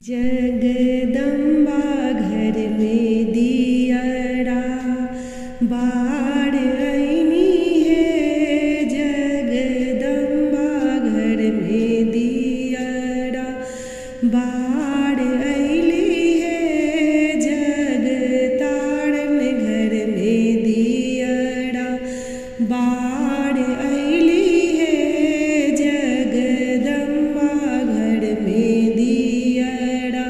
जगदम्बा घर में दियरा बाढ़ आईनी है। जगदम्बा घर में दियरा बाढ़ आईली है। जग तारन घर में दियरा बाढ़ आईली है। जगदम्बा घर में दियरा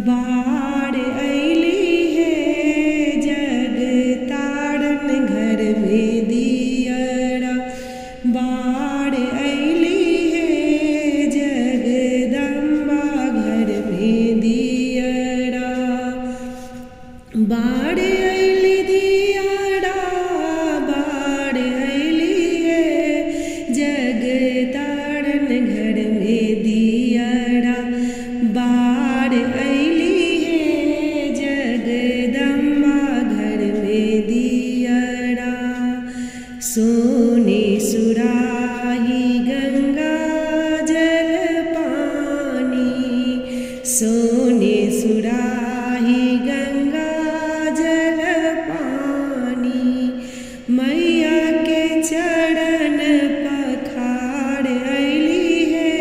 बाढ़ आईली है। जग तारन घर में दियरा बाढ़ आईली है। जगदम्बा घर में दियरा बाढ़ आईली दियरा बाढ़ आईली है। जग तारन घर में दियरा बाढ़ आईली है। जगदम्बा घर में दियरा सोने सुराही गंगा जल पानी। सोने सुराही गंगा जल पानी। मैया के चरण पखार आईली है।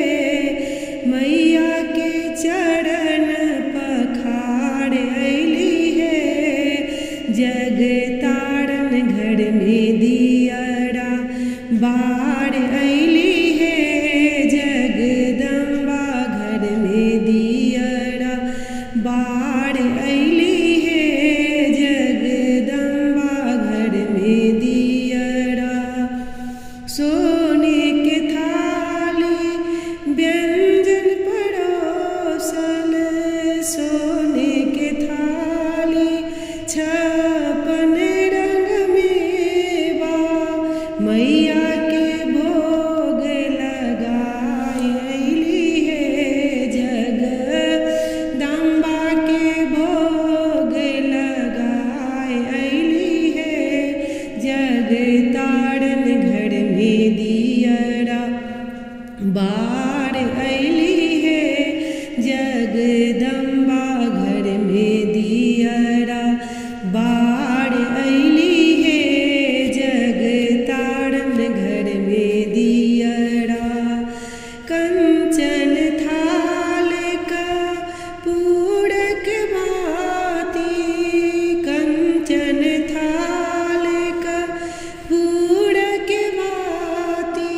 मैया के चरण पखार आईली है। जग तारन घर में दियरा बाढ़ आईली है। जगदम्बा घर में दियरा बाढ़ आईली है। जगदम्बा घर में दियरा सोने के थाली व्यंजन परोसल। सोने के थाली छपन रंग में बा। मैया के भोग लगाई आईली है। जगदम्बा के भोग लगाई आईली है। जग तारन घर में दियरा बाढ़ आईली है। जगदम्बा घर में दियरा बाढ़ आईली है। जग तारन घर में दियरा कंचन थाल का पूरक बाती। कंचन थाल का पूरक बाती।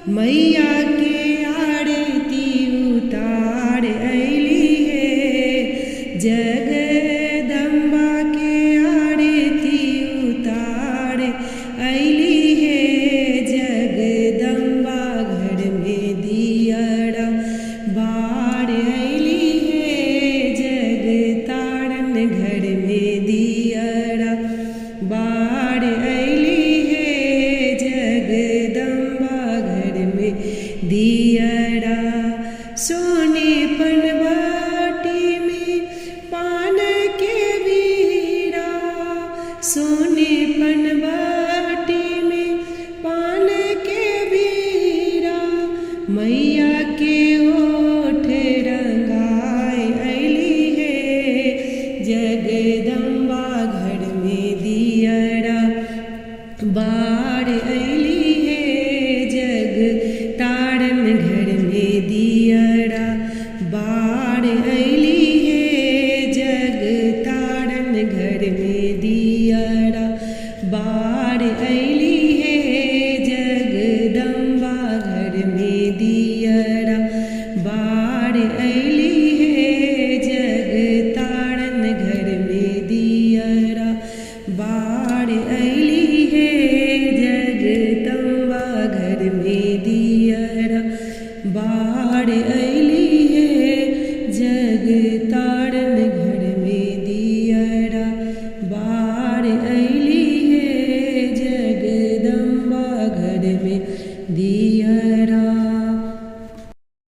मैया के आरती उतार आईली है। जगदम्बा के आरती उतार आईली है। जगदम्बा घर में दियरा बाढ़ आईली है। जग तारन घर में दियरा बाढ़ आईली है। जगदम्बा घर में दियरा सोने पनवाटी में पान के वीरा। सोने पनवाटी में पान के वीरा। मैया के ओठ रंगाई आईली है। जगदम्बा घर में दियरा बाढ़ आईली है। जग तारन घर में दियरा बाढ़ आईली है। जग तारन घर में दियरा बाढ़ आईली है। जगदम्बा घर में दियरा बाढ़ आईली है। जग तारन घर में दियरा बाढ़ आईली